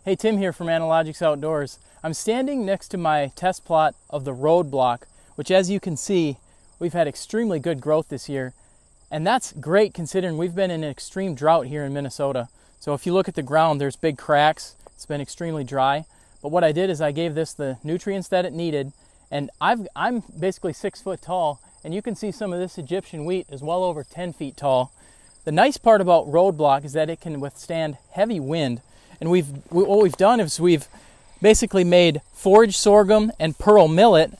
Hey, Tim here from Analogics Outdoors. I'm standing next to my test plot of the roadblock, which, as you can see, we've had extremely good growth this year. And that's great considering we've been in an extreme drought here in Minnesota. So if you look at the ground, there's big cracks. It's been extremely dry. But what I did is I gave this the nutrients that it needed. And I'm basically 6 foot tall. And you can see some of this Egyptian wheat is well over 10 feet tall. The nice part about roadblock is that it can withstand heavy wind. And what we've done is we've basically made forage sorghum and pearl millet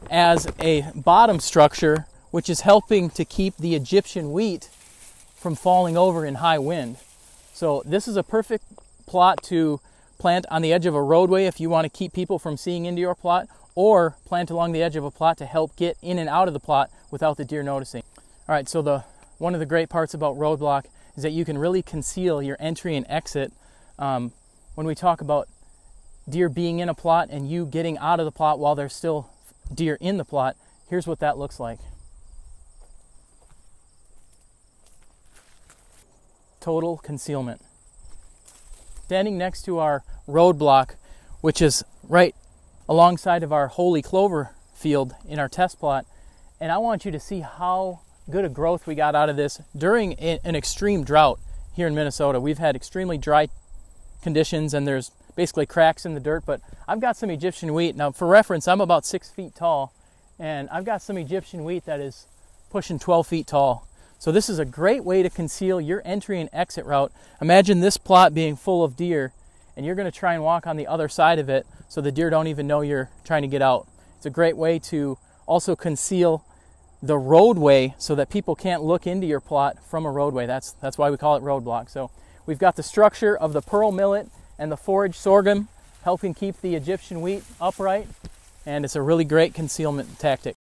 as a bottom structure, which is helping to keep the Egyptian wheat from falling over in high wind. So this is a perfect plot to plant on the edge of a roadway if you want to keep people from seeing into your plot, or plant along the edge of a plot to help get in and out of the plot without the deer noticing. All right, so one of the great parts about roadblock is that you can really conceal your entry and exit. When we talk about deer being in a plot and you getting out of the plot while there's still deer in the plot, here's what that looks like. Total concealment. Standing next to our roadblock, which is right alongside of our holy clover field in our test plot, and I want you to see how good a growth we got out of this during an extreme drought here in Minnesota. We've had extremely dry conditions and there's basically cracks in the dirt, but I've got some Egyptian wheat. Now for reference, I'm about 6 feet tall and I've got some Egyptian wheat that is pushing 12 feet tall. So this is a great way to conceal your entry and exit route. Imagine this plot being full of deer and you're going to try and walk on the other side of it so the deer don't even know you're trying to get out. It's a great way to also conceal the roadway so that people can't look into your plot from a roadway. That's why we call it roadblock. So we've got the structure of the pearl millet and the forage sorghum helping keep the Egyptian wheat upright, and it's a really great concealment tactic.